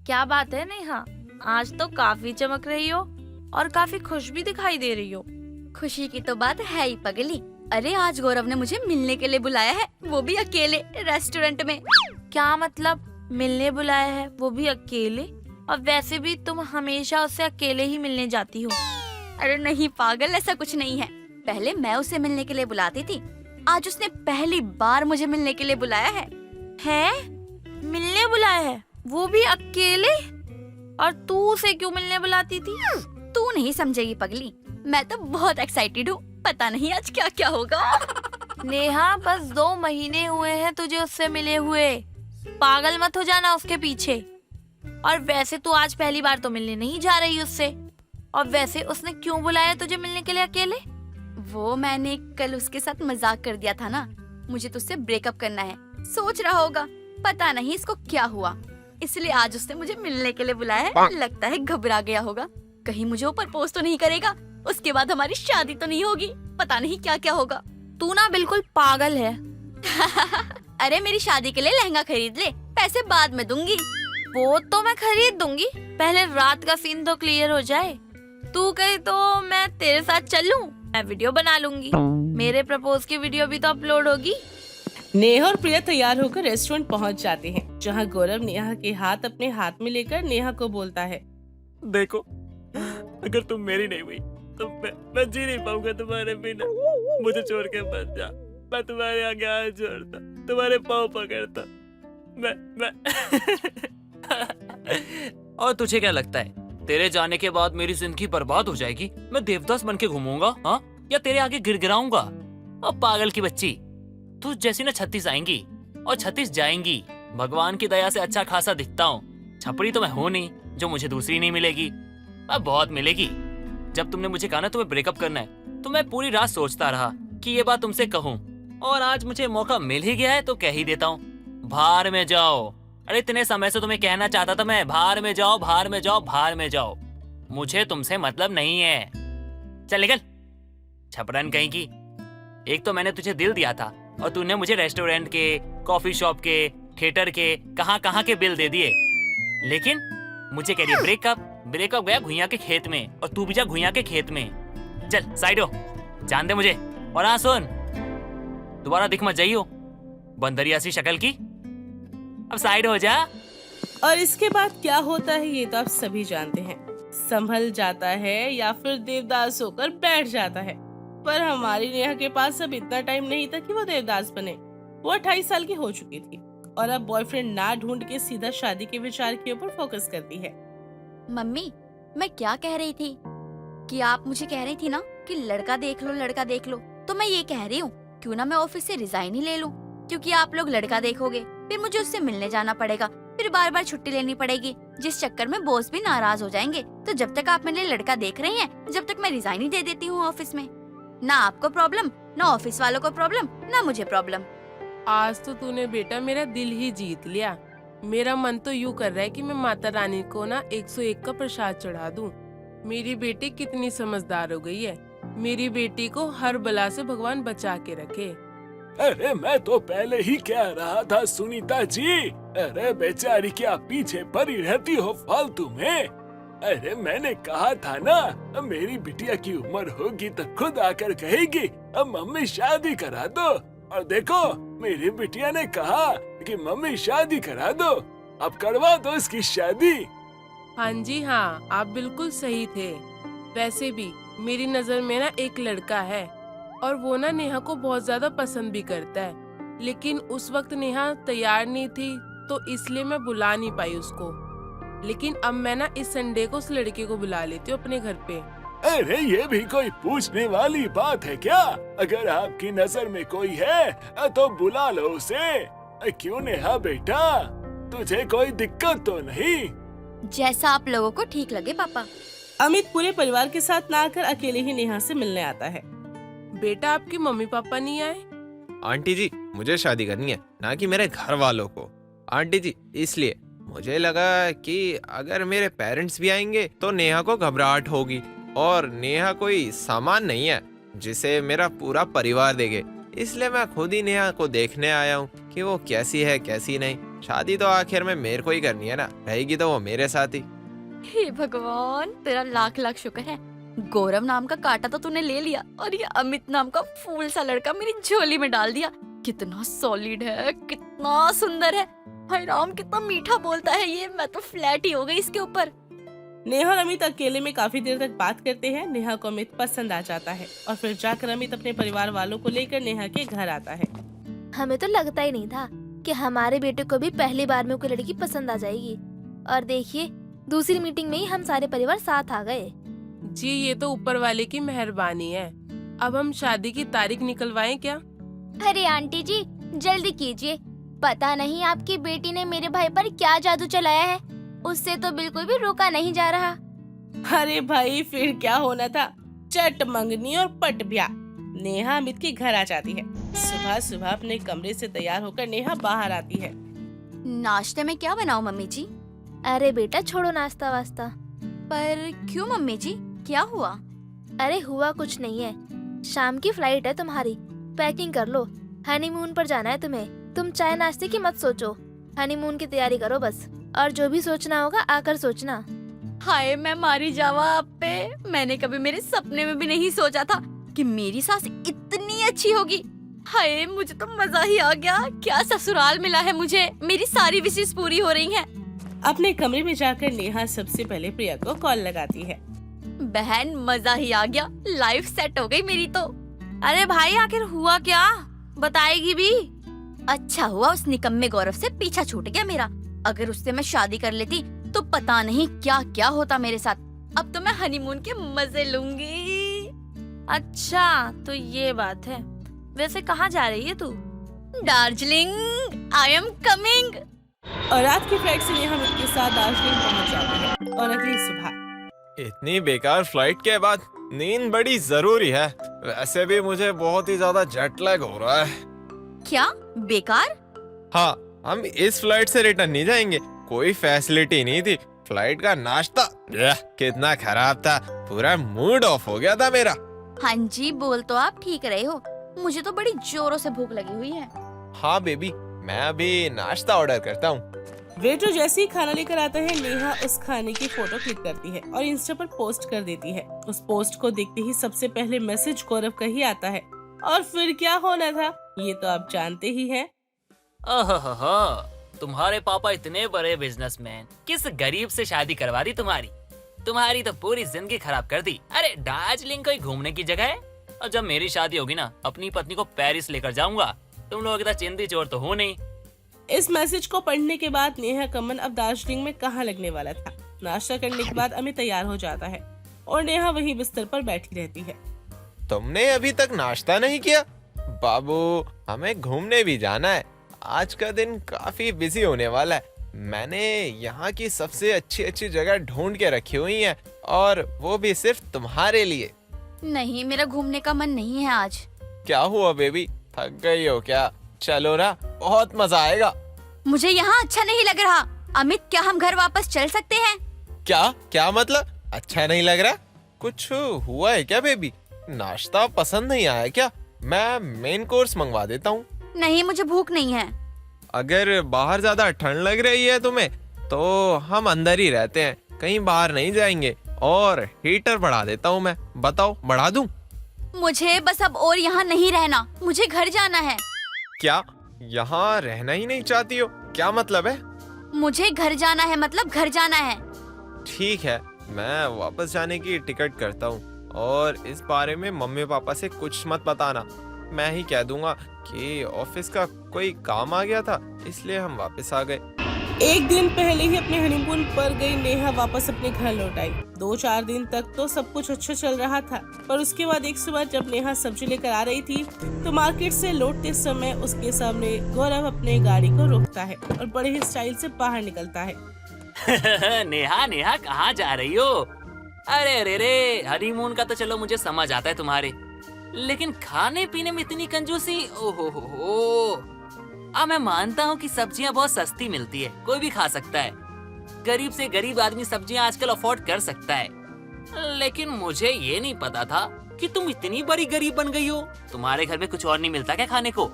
क्या बात है नेहा, आज तो काफी चमक रही हो और काफी खुश भी दिखाई दे रही हो। खुशी की तो बात है ही पगली। अरे आज गौरव ने मुझे मिलने के लिए बुलाया है, वो भी अकेले रेस्टोरेंट में। क्या मतलब मिलने बुलाया है, वो भी अकेले? और वैसे भी तुम हमेशा उससे अकेले ही मिलने जाती हो। अरे नहीं पागल, ऐसा कुछ नहीं है। पहले मैं उसे मिलने के लिए बुलाती थी, आज उसने पहली बार मुझे मिलने के लिए बुलाया है। मिलने बुलाया है, वो भी अकेले? और तू उसे क्यों मिलने बुलाती थी? तू नहीं समझेगी पगली, मैं तो बहुत एक्साइटेड हूँ, पता नहीं आज क्या क्या होगा। नेहा बस 2 महीने हुए हैं तुझे उससे मिले हुए, पागल मत हो जाना उसके पीछे। और वैसे तू आज पहली बार तो मिलने नहीं जा रही उससे। और वैसे उसने क्यों बुलाया तुझे मिलने के लिए अकेले? वो मैंने कल उसके साथ मजाक कर दिया था ना, मुझे तुझसे ब्रेकअप करना है। सोच रहा होगा पता नहीं इसको क्या हुआ, इसलिए आज उसने मुझे मिलने के लिए बुलाया है। लगता है घबरा गया होगा, कहीं मुझे ऊपर प्रपोज तो नहीं करेगा, उसके बाद हमारी शादी तो नहीं होगी, पता नहीं क्या क्या होगा। तू ना बिल्कुल पागल है। अरे मेरी शादी के लिए लहंगा खरीद ले, पैसे बाद में दूंगी। वो तो मैं खरीद दूंगी, पहले रात का सीन तो क्लियर हो जाए। तू कहे तो मैं तेरे साथ चलूं, मैं वीडियो बना लूंगी, मेरे प्रपोज की वीडियो भी तो अपलोड होगी। नेहा और प्रिया तैयार होकर रेस्टोरेंट पहुंच जाते हैं, जहां गौरव नेहा के हाथ अपने हाथ में लेकर नेहा को बोलता है, देखो अगर तुम मेरी नहीं हुई तो मैं जी नहीं पाऊंगा तुम्हारे बिना। मुझे छोड़ के मत जा, मैं तुम्हारे आगे हाथ जोड़ता, तुम्हारे पाँव पकड़ता। मैं और तुझे क्या लगता है तेरे जाने के बाद मेरी जिंदगी बर्बाद हो जाएगी? मैं देवदास बन के घूमूंगा हाँ, या तेरे आगे गिड़गिड़ाऊंगा? अब पागल की बच्ची, तू जैसी ना 36 आएंगी और 36 जाएंगी। भगवान की दया से अच्छा खासा दिखता हूँ, छपड़ी तो मैं हूँ नहीं जो मुझे दूसरी नहीं मिलेगी। अब बहुत मिलेगी। जब तुमने मुझे कहा ना तुम्हें ब्रेकअप करना है, तो मैं पूरी रात सोचता रहा कि ये बात तुमसे कहूँ, और आज मुझे मौका मिल ही गया है तो कह ही देता हूँ। बाहर में जाओ। अरे इतने समय से तुम्हें कहना चाहता था मैं, बाहर में जाओ, बाहर में जाओ, बाहर में जाओ। मुझे तुमसे मतलब नहीं है, चल निकल छपरन कहीं की। एक तो मैंने तुझे दिल दिया था और तूने मुझे रेस्टोरेंट के, कॉफी शॉप के, थिएटर के, कहाँ के बिल दे दिए। लेकिन मुझे कह रही ब्रेकअप। ब्रेकअप गया घुइयां के खेत में, और तू भी जा घुइयां के खेत में। चल साइड हो, जान दे मुझे। और हाँ सुन, दोबारा दिख मत जाइयो बंदरिया सी शक्ल की। अब साइड हो जा। और इसके बाद क्या होता है ये तो आप सभी जानते हैं। संभल जाता है या फिर देवदास होकर बैठ जाता है। पर हमारी नेहा के पास अब इतना टाइम नहीं था कि वो देवदास बने। वो 28 साल की हो चुकी थी और अब बॉयफ्रेंड ना ढूंढ के सीधा शादी के विचार के ऊपर फोकस करती है। मम्मी मैं क्या कह रही थी कि आप मुझे कह रही थी ना कि लड़का देख लो, लड़का देख लो, तो मैं ये कह रही हूँ क्यों ना मैं ऑफिस से रिजाइन ही ले लूँ, क्योंकि आप लोग लड़का देखोगे, फिर मुझे उससे मिलने जाना पड़ेगा, फिर बार बार छुट्टी लेनी पड़ेगी, जिस चक्कर में बॉस भी नाराज हो जाएंगे। तो जब तक आप मेरे लिए लड़का देख रही हैं, जब तक मैं रिजाइन ही दे देती हूँ ऑफिस में। ना आपको प्रॉब्लम, ना ऑफिस वालों को प्रॉब्लम, ना मुझे प्रॉब्लम। आज तो तूने बेटा मेरा दिल ही जीत लिया। मेरा मन तो यूँ कर रहा है कि मैं माता रानी को ना 101 का प्रसाद चढ़ा दूं। मेरी बेटी कितनी समझदार हो गई है। मेरी बेटी को हर बला से भगवान बचा के रखे। अरे मैं तो पहले ही कह रहा था सुनीता जी, अरे बेचारी क्या पीछे पड़ी रहती हो फालतू में। अरे मैंने कहा था ना मेरी बिटिया की उम्र होगी तो खुद आकर कहेगी अब मम्मी शादी करा दो। और देखो मेरी बिटिया ने कहा कि मम्मी शादी करा दो, अब करवा दो इसकी शादी। हाँ जी हाँ, आप बिल्कुल सही थे। वैसे भी मेरी नजर में ना एक लड़का है और वो ना नेहा को बहुत ज्यादा पसंद भी करता है, लेकिन उस वक्त नेहा तैयार नहीं थी तो इसलिए मैं बुला नहीं पाई उसको। लेकिन अब मैं ना इस संडे को उस लड़के को बुला लेती हूँ अपने घर पे। अरे ये भी कोई पूछने वाली बात है क्या? अगर आपकी नजर में कोई है तो बुला लो उसे। क्यों नेहा बेटा, तुझे कोई दिक्कत तो नहीं? जैसा आप लोगों को ठीक लगे पापा। अमित पूरे परिवार के साथ ना आकर अकेले ही नेहा से मिलने आता है। बेटा आपके मम्मी पापा नहीं आए? आंटी जी मुझे शादी करनी है, ना कि मेरे घर वालों को। आंटी जी इसलिए मुझे लगा कि अगर मेरे पेरेंट्स भी आएंगे तो नेहा को घबराहट होगी, और नेहा कोई सामान नहीं है जिसे मेरा पूरा परिवार देखे। इसलिए मैं खुद ही नेहा को देखने आया हूँ कि वो कैसी है कैसी नहीं। शादी तो आखिर में मेरे को ही करनी है ना, रहेगी तो वो मेरे साथ ही। हे भगवान, तेरा लाख लाख शुक्र है। गौरव नाम का कांटा तो तूने ले लिया और ये अमित नाम का फूल सा लड़का मेरी झोली में डाल दिया। कितना सॉलिड है, कितना सुंदर है। हाय राम, कितना मीठा बोलता है ये। मैं तो फ्लैट ही हो गई इसके ऊपर। नेहा और अमित अकेले में काफी देर तक बात करते हैं। नेहा को अमित पसंद आ जाता है और फिर जाकर अमित अपने परिवार वालों को लेकर नेहा के घर आता है। हमें तो लगता ही नहीं था कि हमारे बेटे को भी पहली बार में कोई लड़की पसंद आ जाएगी। और देखिए, दूसरी मीटिंग में ही हम सारे परिवार साथ आ गए। जी ये तो ऊपर वाले की मेहरबानी है। अब हम शादी की तारीख निकलवाएं क्या? अरे आंटी जी, जल्दी कीजिए। पता नहीं आपकी बेटी ने मेरे भाई पर क्या जादू चलाया है, उससे तो बिल्कुल भी रोका नहीं जा रहा। अरे भाई, फिर क्या होना था, चट मंगनी और पट ब्याह। नेहा अमित के घर आ जाती है। सुबह सुबह अपने कमरे से तैयार होकर नेहा बाहर आती है। नाश्ते में क्या बनाऊं मम्मी जी? अरे बेटा, छोड़ो नाश्ता वास्ता। पर क्यों मम्मी जी, क्या हुआ? अरे हुआ कुछ नहीं है, शाम की फ्लाइट है तुम्हारी, पैकिंग कर लो। हनीमून पर जाना है तुम्हें। तुम चाय नाश्ते की मत सोचो, हनीमून की तैयारी करो बस। और जो भी सोचना होगा आकर सोचना। हाय, मैं मारी जावा आप पे। मैंने कभी मेरे सपने में भी नहीं सोचा था कि मेरी सास इतनी अच्छी होगी। हाय, मुझे तो मजा ही आ गया। क्या ससुराल मिला है मुझे। मेरी सारी विशेष पूरी हो रही हैं। अपने कमरे में जाकर नेहा सबसे पहले प्रिया को कॉल लगाती है। बहन, मजा ही आ गया। लाइफ सेट हो गई मेरी तो। अरे भाई, आखिर हुआ क्या, बताएगी भी? अच्छा हुआ उस निकम्मे गौरव से पीछा छूट गया मेरा। अगर उससे मैं शादी कर लेती तो पता नहीं क्या क्या होता मेरे साथ। अब तो मैं हनीमून के मजे लूंगी। अच्छा, तो ये बात है। वैसे कहाँ जा रही है तू? Darjeeling, I am coming. और रात की फ्लाइट से नेहा अमित के साथ दार्जिलिंग पहुंच जाती है। और अगली सुबह इतनी बेकार फ्लाइट के बाद नींद बड़ी जरूरी है। वैसे भी मुझे बहुत ही ज्यादा जेट लैग हो रहा है। क्या बेकार? हाँ, हम इस फ्लाइट से रिटर्न नहीं जाएंगे। कोई फैसिलिटी नहीं थी। फ्लाइट का नाश्ता कितना खराब था, पूरा मूड ऑफ हो गया था मेरा। हाँ जी, बोल तो आप ठीक रहे हो। मुझे तो बड़ी जोरों से भूख लगी हुई है। हाँ बेबी, मैं अभी नाश्ता ऑर्डर करता हूँ। वेटर जैसे ही खाना लेकर आता है, नेहा उस खाने की फोटो क्लिक करती है और इंस्टा पर पोस्ट कर देती है। उस पोस्ट को देखते ही सबसे पहले मैसेज गौरव का ही आता है। और फिर क्या होना था ये तो आप जानते ही हैं। ओहो, तुम्हारे पापा इतने बड़े बिजनेसमैन, किस गरीब से शादी करवा दी तुम्हारी। तुम्हारी तो पूरी जिंदगी खराब कर दी। अरे दार्जिलिंग कोई घूमने की जगह है। और जब मेरी शादी होगी ना, अपनी पत्नी को पेरिस लेकर जाऊंगा। तुम लोग इतना चिंती चोर तो हो नहीं। इस मैसेज को पढ़ने के बाद नेहा का मन अब दार्जिलिंग में कहाँ लगने वाला था। नाश्ता करने के बाद अमित तैयार हो जाता है और नेहा वही बिस्तर पर बैठी रहती है। तुमने अभी तक नाश्ता नहीं किया? बाबू, हमें घूमने भी जाना है। आज का दिन काफी बिजी होने वाला है। मैंने यहाँ की सबसे अच्छी अच्छी जगह ढूंढ के रखी हुई है, और वो भी सिर्फ तुम्हारे लिए। नहीं, मेरा घूमने का मन नहीं है आज। क्या हुआ बेबी, थक गई हो क्या? चलो ना, बहुत मजा आएगा। मुझे यहाँ अच्छा नहीं लग रहा। अमित, क्या हम घर वापस चल सकते हैं? क्या क्या मतलब अच्छा नहीं लग रहा? कुछ हुआ है क्या बेबी? नाश्ता पसंद नहीं आया क्या? मैं मेन कोर्स मंगवा देता हूँ। नहीं, मुझे भूख नहीं है। अगर बाहर ज्यादा ठंड लग रही है तुम्हें, तो हम अंदर ही रहते हैं, कहीं बाहर नहीं जाएंगे। और हीटर बढ़ा देता हूँ मैं। बताओ, बढ़ा दूँ? मुझे बस अब और यहाँ नहीं रहना। मुझे घर जाना है। क्या यहाँ रहना ही नहीं चाहती हो? क्या मतलब है? मुझे घर जाना है, मतलब घर जाना है। ठीक है, मैं वापस जाने की टिकट करता हूँ। और इस बारे में मम्मी पापा से कुछ मत बताना। मैं ही कह दूंगा कि ऑफिस का कोई काम आ गया था, इसलिए हम वापस आ गए। एक दिन पहले ही अपने हनीमून पर गई नेहा वापस अपने घर लौट आई। 2-4 दिन तक तो सब कुछ अच्छा चल रहा था, पर उसके बाद एक सुबह जब नेहा सब्जी लेकर आ रही थी, तो मार्केट से लौटते समय उसके सामने गौरव अपने गाड़ी को रोकता है और बड़े ही स्टाइल से बाहर निकलता है। नेहा नेहा, कहाँ जा रही हो? अरे रे रे, हनीमून का तो चलो मुझे समझ आता है तुम्हारे, लेकिन खाने पीने में इतनी कंजूसी, ओहो। अब मैं मानता हूँ कि सब्जियाँ बहुत सस्ती मिलती है, कोई भी खा सकता है। गरीब से गरीब आदमी सब्जियाँ आजकल अफोर्ड कर सकता है, लेकिन मुझे ये नहीं पता था कि तुम इतनी बड़ी गरीब बन गई हो। तुम्हारे घर में कुछ और नहीं मिलता क्या खाने को?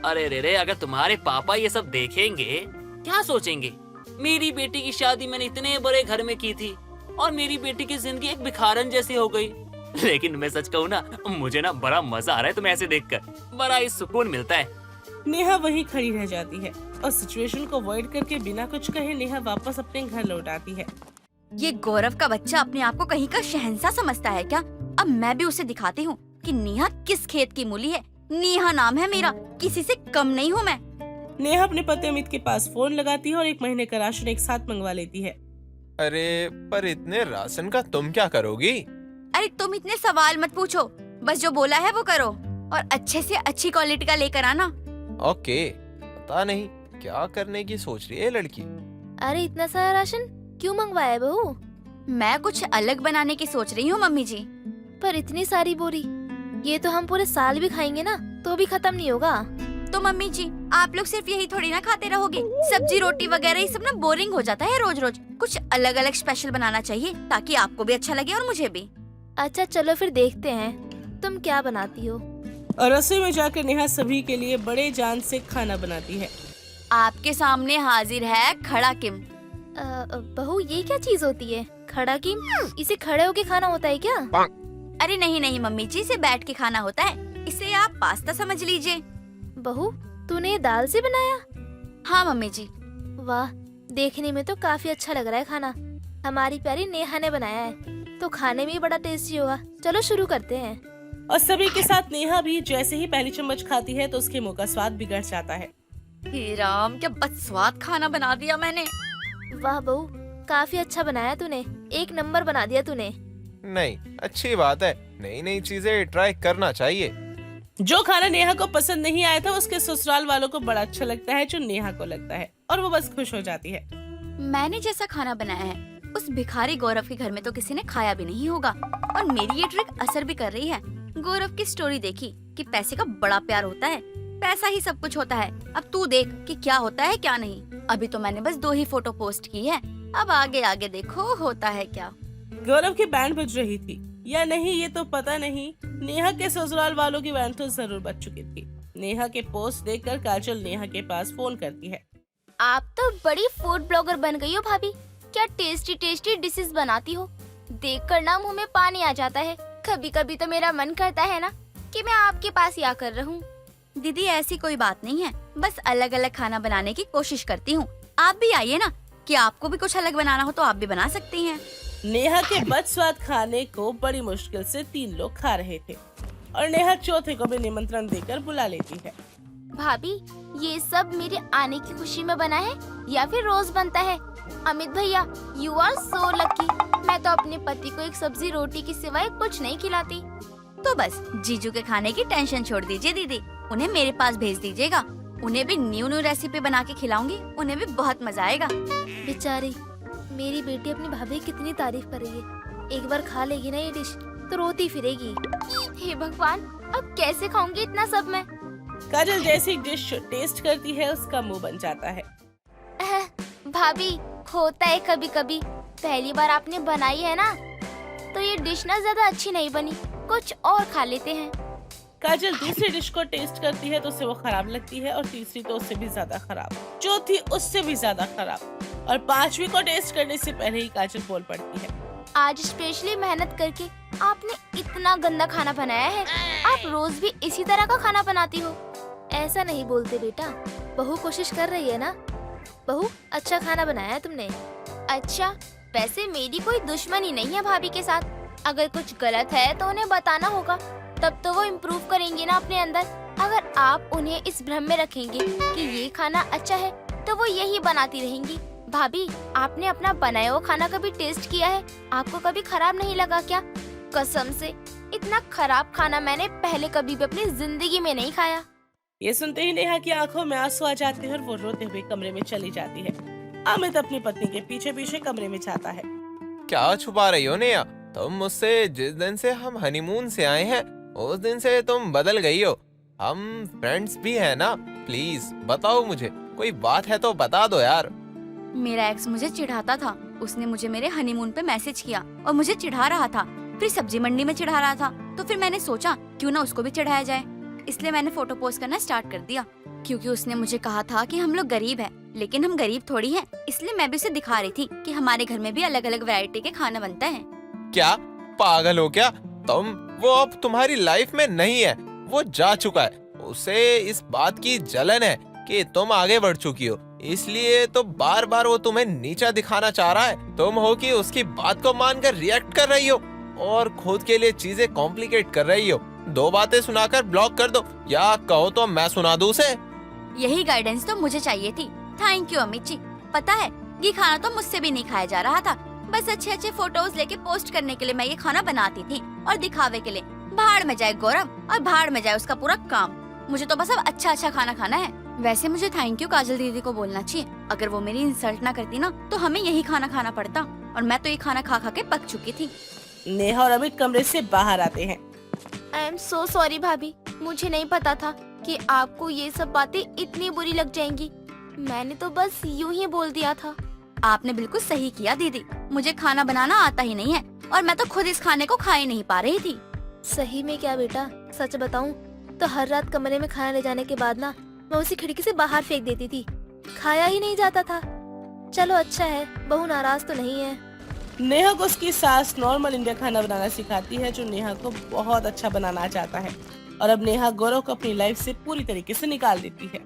अरे रे रे, अगर तुम्हारे पापा ये सब देखेंगे क्या सोचेंगे? मेरी बेटी की शादी मैंने इतने बड़े घर में की थी और मेरी बेटी की जिंदगी एक भिखारन जैसी हो गई। लेकिन मैं सच कहूँ ना, मुझे ना बड़ा मजा आ रहा है तुम्हें ऐसे देखकर, बड़ा ही सुकून मिलता है। नेहा वहीं खड़ी रह जाती है और सिचुएशन को अवॉइड करके बिना कुछ कहे नेहा वापस अपने घर लौट आती है। ये गौरव का बच्चा अपने आप को कहीं का शहंशाह समझता है क्या? अब मैं भी उसे दिखाती हूँ कि नेहा किस खेत की मूली है। नेहा नाम है मेरा, किसी से कम नहीं हूँ मैं। नेहा अपने पति अमित के पास फोन लगाती है और 1 महीने का राशन एक साथ मंगवा लेती है। अरे पर इतने राशन का तुम क्या करोगी? अरे तुम इतने सवाल मत पूछो, बस जो बोला है वो करो और अच्छे से अच्छी क्वालिटी का लेकर आना। ओके, पता नहीं क्या करने की सोच रही है लड़की। अरे इतना सारा राशन क्यों मंगवाया है बहू? मैं कुछ अलग बनाने की सोच रही हूँ मम्मी जी। पर इतनी सारी बोरी, ये तो हम पूरे साल भी खाएंगे ना तो भी खत्म नहीं होगा। तो मम्मी जी, आप लोग सिर्फ यही थोड़ी ना खाते रहोगे। सब्जी रोटी वगैरह ये सब ना बोरिंग हो जाता है रोज रोज। कुछ अलग अलग स्पेशल बनाना चाहिए ताकि आपको भी अच्छा लगे और मुझे भी। अच्छा चलो फिर देखते हैं तुम क्या बनाती हो। और रसोई में जाकर नेहा सभी के लिए बड़े जान से खाना बनाती है। आपके सामने हाजिर है खड़ा किम। बहू ये क्या चीज होती है? खड़ा कीम? इसे खड़े होके खाना होता है क्या? अरे नहीं नहीं मम्मी जी, इसे बैठ के खाना होता है। इसे आप पास्ता समझ लीजिए। बहू तूने ये दाल से बनाया? हाँ मम्मी जी। वाह, देखने में तो काफी अच्छा लग रहा है खाना। हमारी प्यारी नेहा ने बनाया है तो खाने में भी बड़ा टेस्टी होगा। चलो शुरू करते हैं। और सभी के साथ नेहा भी जैसे ही पहली चम्मच खाती है तो उसके मुंह का स्वाद बिगड़ जाता है। हे राम, क्या बदस्वाद खाना बना दिया मैंने। वाह बहू, काफी अच्छा बनाया तूने, 1 नंबर बना दिया तूने। नहीं, अच्छी बात है, नई नई चीजें ट्राई करना चाहिए। जो खाना नेहा को पसंद नहीं आया था उसके ससुराल वालों को बड़ा अच्छा लगता है जो नेहा को लगता है, और वो बस खुश हो जाती है। मैंने जैसा खाना बनाया है उस भिखारी गौरव के घर में तो किसी ने खाया भी नहीं होगा। और मेरी ये ट्रिक असर भी कर रही है। गौरव की स्टोरी देखी कि पैसे का बड़ा प्यार होता है, पैसा ही सब कुछ होता है। अब तू देख कि क्या होता है क्या नहीं। अभी तो मैंने बस 2 ही फोटो पोस्ट की है, अब आगे आगे देखो होता है क्या। गौरव की बैंड बज रही थी या नहीं ये तो पता नहीं, नेहा के ससुराल वालों की बैंड तो जरूर बज चुकी थी। नेहा के पोस्ट देखकर काजल नेहा के पास फोन करती है। आप तो बड़ी फूड ब्लॉगर बन गई हो भाभी। क्या टेस्टी टेस्टी डिशेस बनाती हो, देखकर ना मुंह में पानी आ जाता है। कभी कभी तो मेरा मन करता है ना कि मैं आपके पास ही आकर रहूं। दीदी ऐसी कोई बात नहीं है, बस अलग अलग खाना बनाने की कोशिश करती हूँ। आप भी आइए ना, कि आपको भी कुछ अलग बनाना हो तो आप भी बना सकती हैं। नेहा के बदस्वाद खाने को बड़ी मुश्किल से 3 लोग खा रहे थे और नेहा चौथे को भी निमंत्रण देकर बुला लेती है। भाभी ये सब मेरे आने की खुशी में बना है या फिर रोज बनता है? अमित भैया यू आर सो लकी। मैं तो अपने पति को एक सब्जी रोटी के सिवाय कुछ नहीं खिलाती। तो बस जीजू के खाने की टेंशन छोड़ दीजिए दीदी, उन्हें मेरे पास भेज दीजिएगा। उन्हें भी न्यू न्यू रेसिपी बना के खिलाऊंगी, उन्हें भी बहुत मजा आएगा। बेचारी मेरी बेटी अपनी भाभी की कितनी तारीफ कर रही है। एक बार खा लेगी ना ये डिश तो रोती फिरेगी। हे भगवान, अब कैसे खाऊंगी इतना सब मैं? काजल जैसी डिश टेस्ट करती है उसका मुंह बन जाता है। भाभी होता है कभी कभी, पहली बार आपने बनाई है ना तो ये डिश ना ज्यादा अच्छी नहीं बनी, कुछ और खा लेते हैं। काजल दूसरी डिश को टेस्ट करती है तो उसे वो खराब लगती है, और तीसरी तो उससे भी ज्यादा खराब, चौथी उससे भी ज्यादा खराब, और 5वीं को टेस्ट करने से पहले ही काजल बोल पड़ती है। आज स्पेशली मेहनत करके आपने इतना गंदा खाना बनाया है। आप रोज भी इसी तरह का खाना बनाती हो? ऐसा नहीं बोलते बेटा, बहू कोशिश कर रही है ना। बहू अच्छा खाना बनाया है तुमने। अच्छा, वैसे मेरी कोई दुश्मनी नहीं है भाभी के साथ। अगर कुछ गलत है तो उन्हें बताना होगा, तब तो वो इम्प्रूव करेंगे ना अपने अंदर। अगर आप उन्हें इस भ्रम में रखेंगे कि ये खाना अच्छा है तो वो यही बनाती रहेंगी। भाभी आपने अपना बनाया हुआ खाना कभी टेस्ट किया है? आपको कभी खराब नहीं लगा क्या? कसम से इतना खराब खाना मैंने पहले कभी भी अपनी जिंदगी में नहीं खाया। ये सुनते ही नेहा की आंखों में आंसू आ जाते हैं और वो रोते हुए कमरे में चली जाती है। अमित अपनी पत्नी के पीछे पीछे कमरे में जाता है। क्या छुपा रही हो नेहा? तुम मुझसे जिस दिन से हम हनीमून से आए हैं उस दिन से तुम बदल गई हो। हम फ्रेंड्स भी हैं ना, प्लीज बताओ मुझे, कोई बात है तो बता दो यार। मेरा एक्स मुझे चिढ़ाता था, उसने मुझे मेरे हनीमून पे मैसेज किया और मुझे चिढ़ा रहा था, फिर सब्जी मंडी में चिढ़ा रहा था। तो फिर मैंने सोचा क्यों ना उसको भी चिढ़ाया जाए, इसलिए मैंने फोटो पोस्ट करना स्टार्ट कर दिया। क्योंकि उसने मुझे कहा था कि हम लोग गरीब हैं, लेकिन हम गरीब थोड़ी हैं, इसलिए मैं भी उसे दिखा रही थी कि हमारे घर में भी अलग अलग वैरायटी के खाना बनता है। क्या पागल हो क्या तुम? वो अब तुम्हारी लाइफ में नहीं है, वो जा चुका है। उसे इस बात की जलन है कि तुम आगे बढ़ चुकी हो, इसलिए तो बार बार वो तुम्हें नीचा दिखाना चाह रहा है। तुम हो कि उसकी बात को मानकर रिएक्ट कर रही हो और खुद के लिए चीजें कॉम्प्लिकेट कर रही हो। 2 बातें सुनाकर ब्लॉक कर दो, या कहो तो मैं सुना दूं उसे। यही गाइडेंस तो मुझे चाहिए थी। Thank you Amit ji. पता है, ये खाना तो मुझसे भी नहीं खाया जा रहा था। बस अच्छे अच्छे फोटोज लेके पोस्ट करने के लिए मैं ये खाना बनाती थी और दिखावे के लिए। भाड़ में जाए गौरव और भाड़ में जाए उसका पूरा काम। मुझे तो बस अब अच्छा अच्छा खाना खाना है। वैसे मुझे थैंक यू काजल दीदी को बोलना चाहिए। अगर वो मेरी इंसल्ट ना करती ना तो हमें यही खाना खाना पड़ता, और मैं तो ये खाना खा खा के पक चुकी थी। नेहा और अमित कमरे से बाहर आते हैं। आई एम सो सॉरी भाभी, मुझे नहीं पता था कि आपको ये सब बातें इतनी बुरी लग जाएंगी। मैंने तो बस यूं ही बोल दिया था। आपने बिल्कुल सही किया दीदी। मुझे खाना बनाना आता ही नहीं है और मैं तो खुद इस खाने को खा ही नहीं पा रही थी। सही में क्या बेटा, सच बताऊं तो हर रात कमरे में खाना ले जाने के बाद ना मैं उसी खिड़की से बाहर फेंक देती थी। खाया ही नहीं जाता था। चलो अच्छा है, बहू नाराज तो नहीं है। नेहा को उसकी सास नॉर्मल इंडिया खाना बनाना सिखाती है, जो नेहा को बहुत अच्छा बनाना चाहता है। और अब नेहा गौरव को अपनी लाइफ से पूरी तरीके से निकाल देती है।